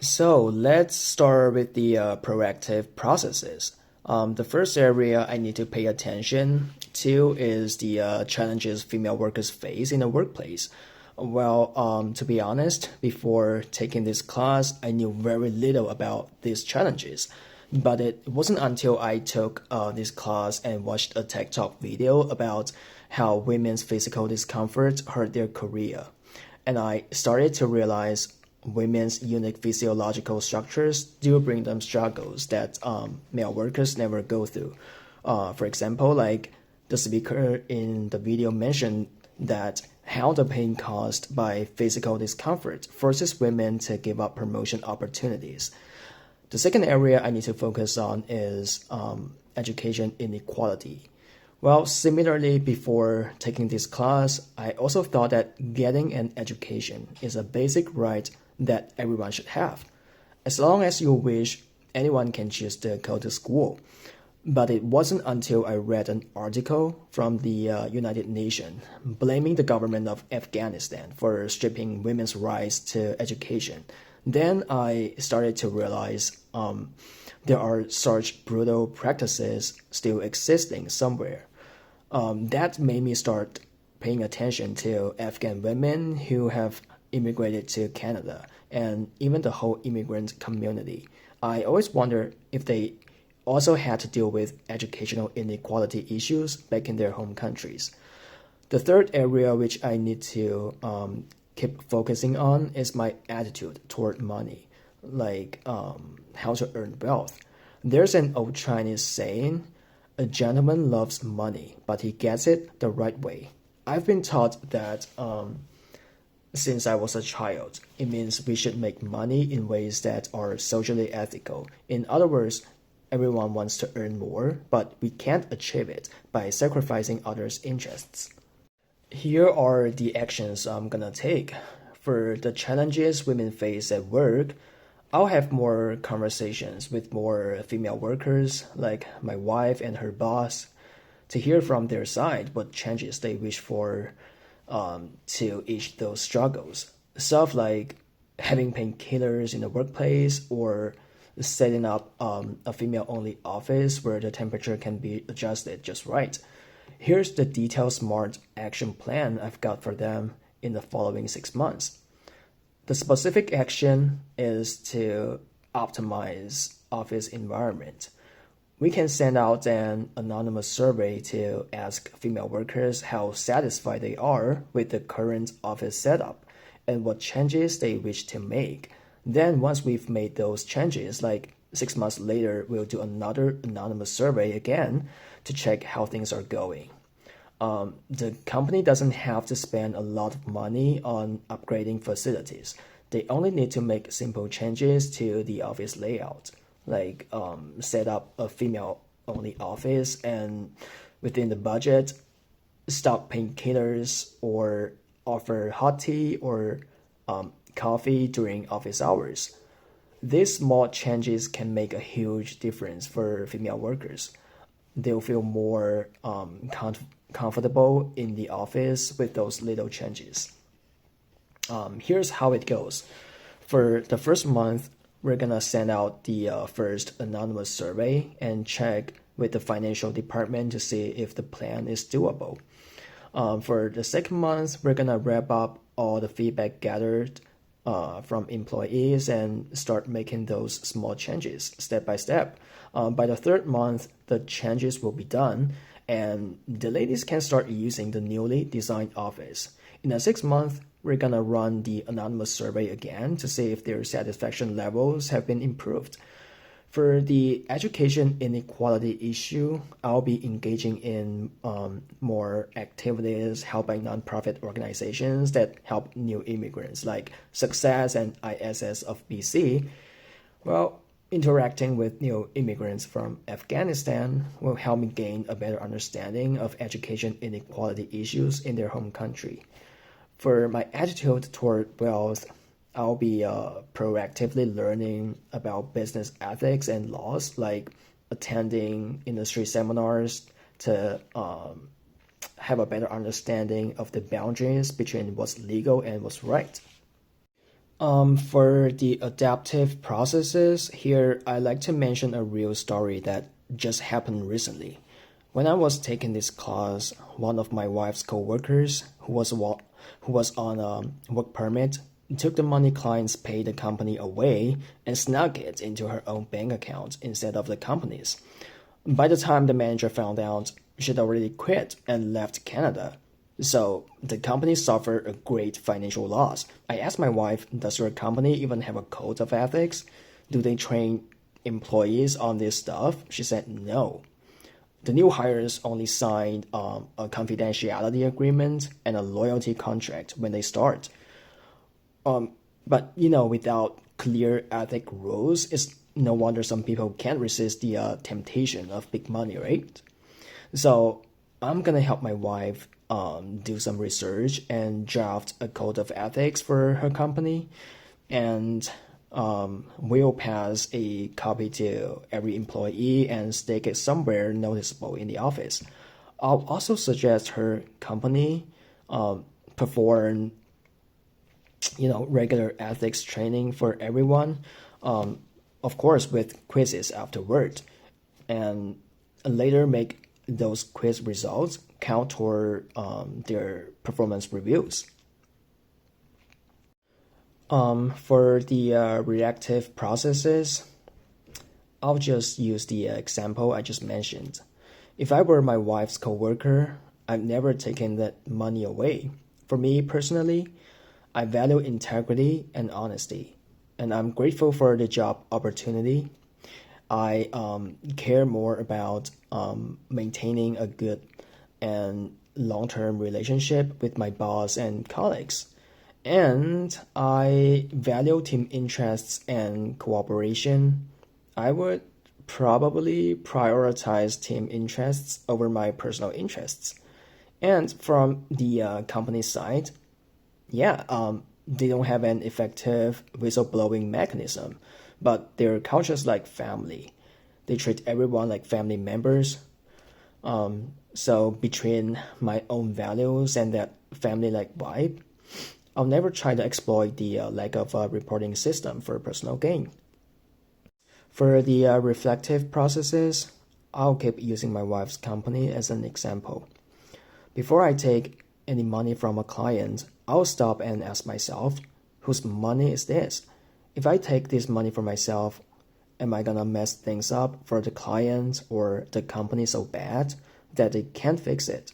So let's start with the proactive processes. The first area I need to pay attention to is the challenges female workers face in the workplace. To be honest, before taking this class, I knew very little about these challenges. But it wasn't until I took this class and watched a TED Talk video about how women's physical discomfort hurt their career. And I started to realize women's unique physiological structures do bring them struggles that male workers never go through. For example, like the speaker in the video mentioned that how the pain caused by physical discomfort forces women to give up promotion opportunities. The second area I need to focus on is education inequality. Well, similarly, before taking this class, I also thought that getting an education is a basic right that everyone should have. As long as you wish, anyone can choose to go to school. But it wasn't until I read an article from the United Nations blaming the government of Afghanistan for stripping women's rights to education. Then I started to realize there are such brutal practices still existing somewhere. That made me start paying attention to Afghan women who have immigrated to Canada and even the whole immigrant community. I always wonder if they also had to deal with educational inequality issues back in their home countries. The third area which I need to keep focusing on is my attitude toward money, like how to earn wealth. There's an old Chinese saying, a gentleman loves money, but he gets it the right way. I've been taught that since I was a child, it means we should make money in ways that are socially ethical. In other words, everyone wants to earn more, but we can't achieve it by sacrificing others' interests. Here are the actions I'm gonna take. For the challenges women face at work, I'll have more conversations with more female workers, like my wife and her boss, to hear from their side what changes they wish for to each those struggles. Stuff like having painkillers in the workplace or setting up a female only office where the temperature can be adjusted just right. Here's the detailed smart action plan I've got for them in the following 6 months. The specific action is to optimize office environment. We can send out an anonymous survey to ask female workers how satisfied they are with the current office setup and what changes they wish to make. Then once we've made those changes, like 6 months later, we'll do another anonymous survey again to check how things are going. The company doesn't have to spend a lot of money on upgrading facilities. They only need to make simple changes to the office layout, like set up a female-only office and within the budget, stop painkillers or offer hot tea or coffee during office hours. These small changes can make a huge difference for female workers. They'll feel more comfortable in the office with those little changes. Here's how it goes. For the first month, we're gonna send out the first anonymous survey and check with the financial department to see if the plan is doable. For the second month, we're gonna wrap up all the feedback gathered from employees and start making those small changes step by step. By the third month, the changes will be done and the ladies can start using the newly designed office. In the 6 month, we're gonna run the anonymous survey again to see if their satisfaction levels have been improved. For the education inequality issue, I'll be engaging in more activities helping nonprofit organizations that help new immigrants like Success and ISS of BC. Well, interacting with new immigrants from Afghanistan will help me gain a better understanding of education inequality issues in their home country. For my attitude toward wealth, I'll be proactively learning about business ethics and laws, like attending industry seminars to have a better understanding of the boundaries between what's legal and what's right. For the adaptive processes, here I like to mention a real story that just happened recently. When I was taking this class, one of my wife's coworkers, who was on a work permit, took the money clients paid the company away and snuck it into her own bank account instead of the company's. By the time the manager found out, she'd already quit and left Canada. So the company suffered a great financial loss. I asked my wife, does your company even have a code of ethics? Do they train employees on this stuff? She said no. The new hires only signed a confidentiality agreement and a loyalty contract when they start. But without clear ethic rules, it's no wonder some people can't resist the temptation of big money, right? So I'm gonna help my wife do some research and draft a code of ethics for her company, and we'll pass a copy to every employee and stick it somewhere noticeable in the office. I'll also suggest her company perform regular ethics training for everyone, of course with quizzes afterward, and later make those quiz results count toward their performance reviews. For the reactive processes, I'll just use the example I just mentioned. If I were my wife's coworker, I've never taken that money away. For me personally, I value integrity and honesty, and I'm grateful for the job opportunity. I care more about maintaining a good and long-term relationship with my boss and colleagues. And I value team interests and cooperation. I would probably prioritize team interests over my personal interests. And from the company side, they don't have an effective whistleblowing mechanism, but their culture's like family. They treat everyone like family members. So between my own values and that family-like vibe, I'll never try to exploit the lack of a reporting system for personal gain. For the reflective processes, I'll keep using my wife's company as an example. Before I take any money from a client, I'll stop and ask myself, whose money is this? If I take this money for myself, am I gonna mess things up for the client or the company so bad that they can't fix it?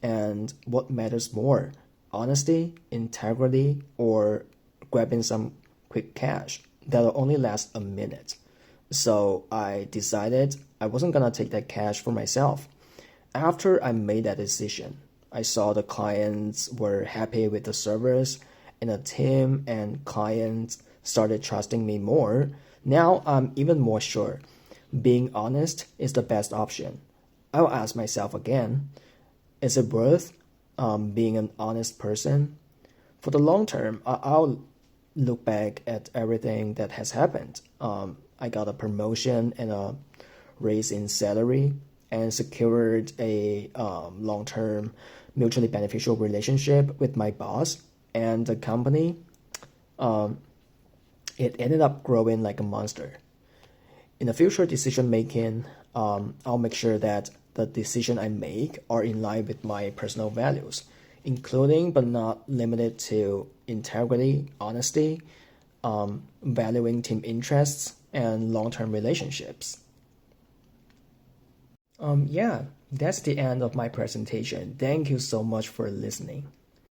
And what matters more, honesty, integrity, or grabbing some quick cash that'll only last a minute? So I decided I wasn't gonna take that cash for myself. After I made that decision, I saw the clients were happy with the service, and the team and clients started trusting me more. Now I'm even more sure being honest is the best option. I'll ask myself again, is it worth being an honest person? For the long term, I'll look back at everything that has happened. I got a promotion and a raise in salary and secured a long-term mutually beneficial relationship with my boss and the company. It ended up growing like a monster. In the future decision making, I'll make sure that the decisions I make are in line with my personal values, including but not limited to integrity, honesty, valuing team interests, and long-term relationships. That's the end of my presentation. Thank you so much for listening.